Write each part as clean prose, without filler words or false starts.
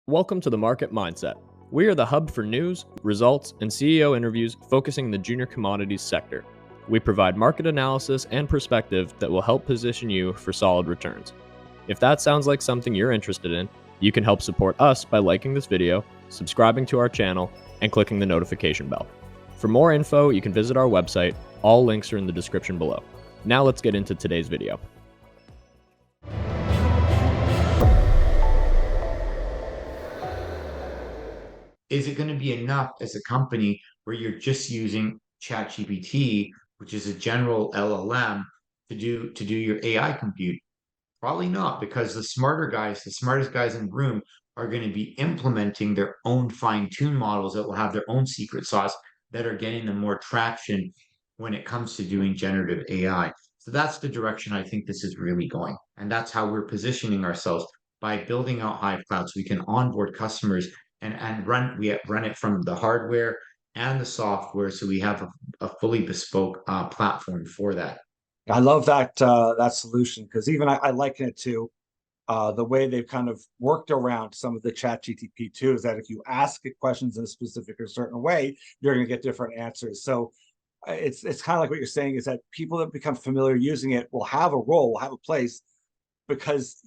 Welcome to the Market Mindset. We are the hub for news, results, and CEO interviews focusing the junior commodities sector. We provide market analysis and perspective that will help position you for solid returns. If that sounds like something you're interested in, you can help support us by liking this video, subscribing to our channel, and clicking the notification bell. For more info, you can visit our website. All links are in the description below. Now let's get into today's video. Is it going to be enough as a company where you're just using ChatGPT, which is a general LLM, to do your AI compute? Probably not, because the smartest guys in the room are going to be implementing their own fine-tuned models that will have their own secret sauce that are getting them more traction when it comes to doing generative AI. So that's the direction I think this is really going. And that's how we're positioning ourselves by building out Hive Cloud so we can onboard customers and run it from the hardware and the software, so we have a fully bespoke platform for that. I love that solution, because even I liken it to the way they've kind of worked around some of the chat GTP too, is that if you ask it questions in a specific or certain way, you're going to get different answers. So it's kind of like what you're saying, is that people that become familiar using it will have a role, will have a place, because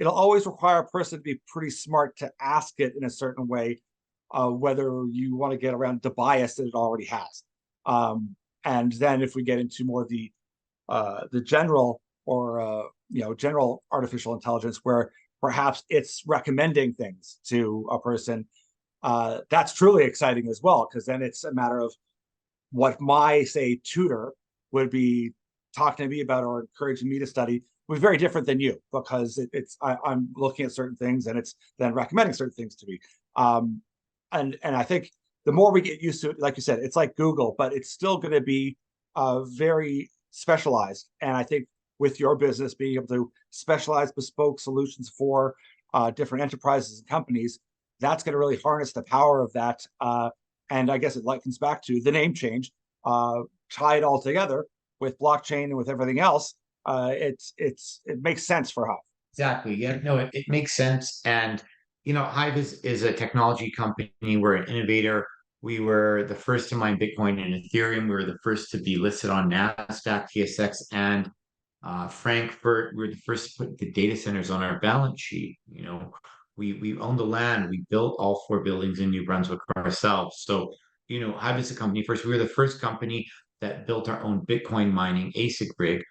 it'll always require a person to be pretty smart to ask it in a certain way, whether you want to get around the bias that it already has. And then if we get into more the general or general artificial intelligence, where perhaps it's recommending things to a person, that's truly exciting as well, because then it's a matter of what my, say, tutor would be talking to me about or encouraging me to study was very different than you, because I'm looking at certain things and it's then recommending certain things to me. And I think the more we get used to it, like you said, it's like Google, but it's still going to be very specialized. And I think with your business being able to specialize bespoke solutions for different enterprises and companies, that's going to really harness the power of that. And I guess it likens back to the name change, tie it all together with blockchain and with everything else. It makes sense for Hive. Exactly. Yeah, no, it makes sense. And Hive is a technology company. We're an innovator. We were the first to mine Bitcoin and Ethereum. We were the first to be listed on Nasdaq, TSX, and Frankfurt. We were the first to put the data centers on our balance sheet. We own the land. We built all 4 buildings in New Brunswick ourselves. So, Hive is a company first. We were the first company that built our own Bitcoin mining ASIC rig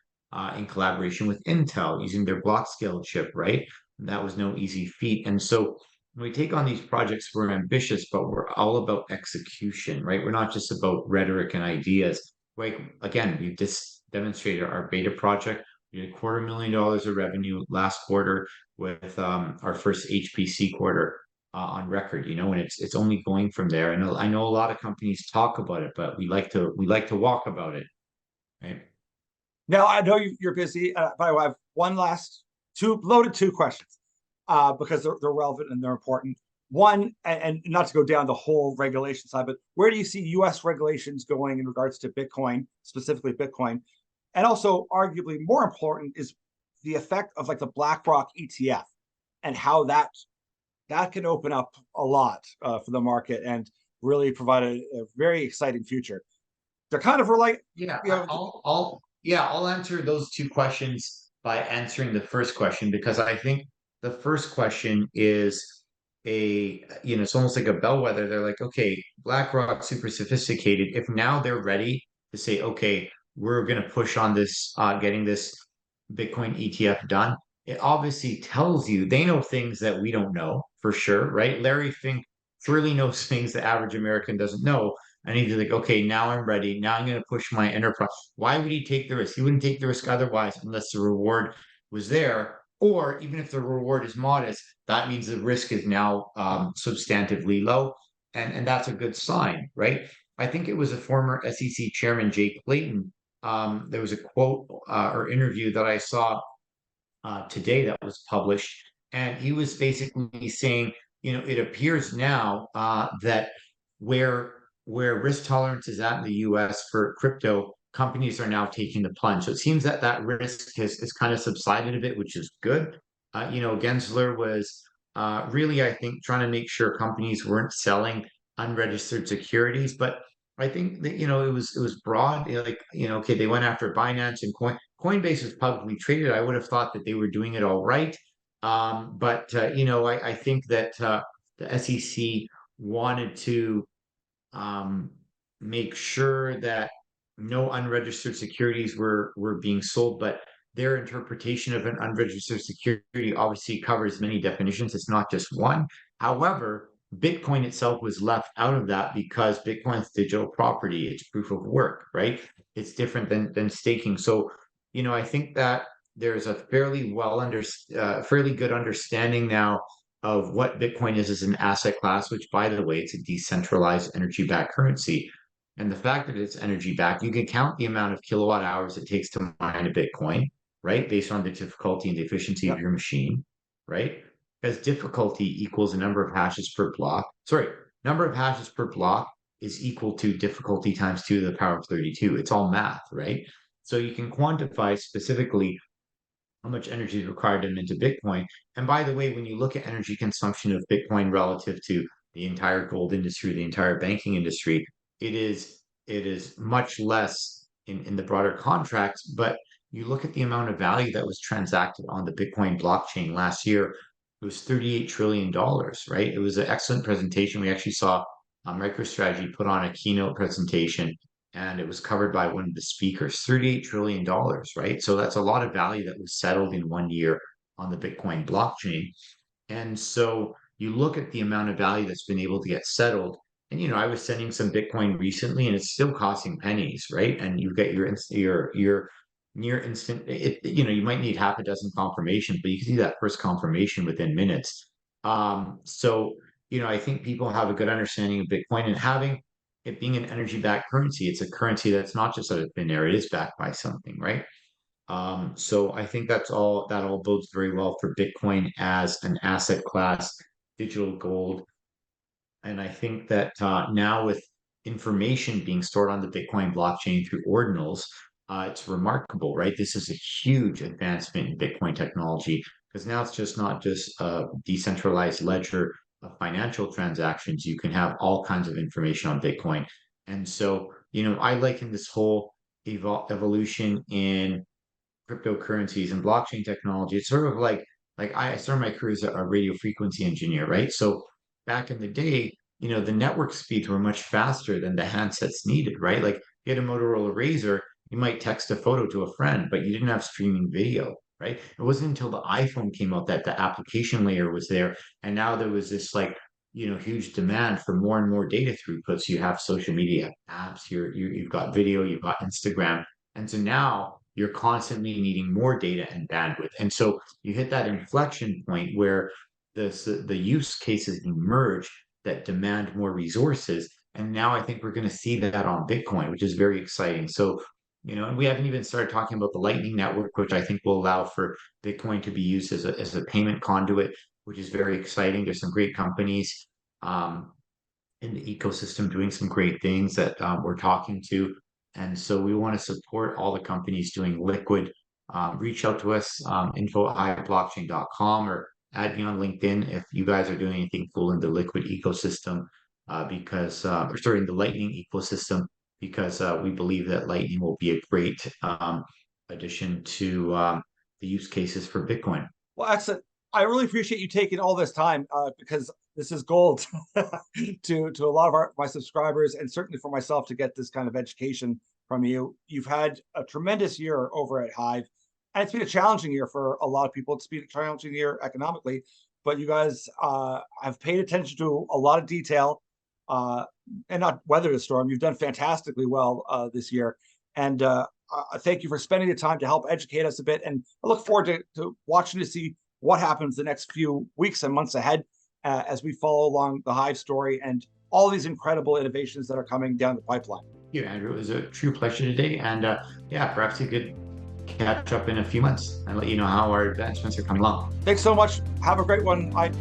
in collaboration with Intel using their block scale chip, right? That was no easy feat. And so when we take on these projects, we're ambitious, but we're all about execution, right? We're not just about rhetoric and ideas. Like, again, we've just demonstrated our beta project. We did $250,000 of revenue last quarter with our first HPC quarter on record, and it's only going from there. And I know a lot of companies talk about it, but we like to walk about it, right? Now, I know you're busy, but I have one last loaded two questions, because they're relevant and they're important. One, and not to go down the whole regulation side, but where do you see U.S. regulations going in regards to Bitcoin, specifically Bitcoin? And also, arguably more important, is the effect of like the BlackRock ETF and how that can open up a lot for the market and really provide a very exciting future. They're kind of related. Yeah, I'll answer those two questions by answering the first question, because I think the first question is it's almost like a bellwether. They're like, okay, BlackRock, super sophisticated. If now they're ready to say, okay, we're going to push on this, getting this Bitcoin ETF done, it obviously tells you they know things that we don't know for sure, right? Larry Fink surely knows things the average American doesn't know. And he's like, okay, now I'm ready. Now I'm going to push my enterprise. Why would he take the risk? He wouldn't take the risk otherwise, unless the reward was there. Or even if the reward is modest, that means the risk is now substantively low. And that's a good sign, right? I think it was a former SEC chairman, Jay Clayton. There was a quote or interview that I saw today that was published. And he was basically saying, it appears now that where risk tolerance is at in the US for crypto, companies are now taking the plunge. So it seems that risk has kind of subsided a bit, which is good. Gensler was really, I think, trying to make sure companies weren't selling unregistered securities. But I think that, it was broad. Okay, they went after Binance and Coinbase was publicly traded. I would have thought that they were doing it all right. But I think that the SEC wanted to make sure that no unregistered securities were being sold, but their interpretation of an unregistered security obviously covers many definitions. It's not just one. However, Bitcoin itself was left out of that because Bitcoin's digital property, it's proof of work, right? It's different than staking. So, I think that there's a fairly good understanding now of what Bitcoin is as an asset class, which, by the way, it's a decentralized energy-backed currency. And the fact that it's energy-backed, you can count the amount of kilowatt hours it takes to mine a Bitcoin, right? Based on the difficulty and the efficiency of your machine, right? Because difficulty equals the number of hashes per block. Sorry, number of hashes per block is equal to difficulty times 2 to the power of 32. It's all math, right? So you can quantify specifically how much energy is required to mint a Bitcoin. And by the way, when you look at energy consumption of Bitcoin relative to the entire gold industry, the entire banking industry, it is much less in the broader contracts. But you look at the amount of value that was transacted on the Bitcoin blockchain last year, it was $38 trillion, right? It was an excellent presentation. We actually saw MicroStrategy put on a keynote presentation, and it was covered by one of the speakers. $38 trillion, right? So that's a lot of value that was settled in 1 year on the Bitcoin blockchain. And so you look at the amount of value that's been able to get settled. And I was sending some Bitcoin recently, and it's still costing pennies, right? And you get your near instant. You might need half a dozen confirmations, but you can see that first confirmation within minutes. So I think people have a good understanding of Bitcoin, and having it being an energy-backed currency, it's a currency that's not just out of thin air; it is backed by something, right? So I think that all bodes very well for Bitcoin as an asset class, digital gold. And I think that now with information being stored on the Bitcoin blockchain through ordinals, it's remarkable, right? This is a huge advancement in Bitcoin technology because now it's just not just a decentralized ledger of financial transactions. You can have all kinds of information on Bitcoin. And so, I liken this whole evolution in cryptocurrencies and blockchain technology. It's sort of like I started my career as a radio frequency engineer, right? So back in the day, the network speeds were much faster than the handsets needed, right? Like you had a Motorola Razr, you might text a photo to a friend, but you didn't have streaming video, right? It wasn't until the iPhone came out that the application layer was there, and now there was this huge demand for more and more data throughputs. You have social media apps, you've got video, you've got Instagram, and so now you're constantly needing more data and bandwidth. And so you hit that inflection point where the use cases emerge that demand more resources. And now I think we're going to see that on Bitcoin, which is very exciting. So, and we haven't even started talking about the Lightning Network, which I think will allow for Bitcoin to be used as a payment conduit, which is very exciting. There's some great companies in the ecosystem doing some great things that we're talking to. And so we want to support all the companies doing liquid. Reach out to us, info@hiveblockchain.com, or add me on LinkedIn if you guys are doing anything cool in the liquid ecosystem, or starting the Lightning ecosystem, because we believe that Lightning will be a great addition to the use cases for Bitcoin. Well, excellent. I really appreciate you taking all this time because this is gold to a lot of my subscribers, and certainly for myself to get this kind of education from you. You've had a tremendous year over at Hive, and it's been a challenging year for a lot of people. It's been a challenging year economically, but you guys have paid attention to a lot of detail and not weathered the storm. You've done fantastically well this year, and thank you for spending the time to help educate us a bit. And I look forward to watching to see what happens the next few weeks and months ahead as we follow along the Hive story and all these incredible innovations that are coming down the pipeline. Thank you, Andrew. It was a true pleasure today. And perhaps you could catch up in a few months and let you know how our advancements are coming along. Thanks so much. Have a great one. Bye.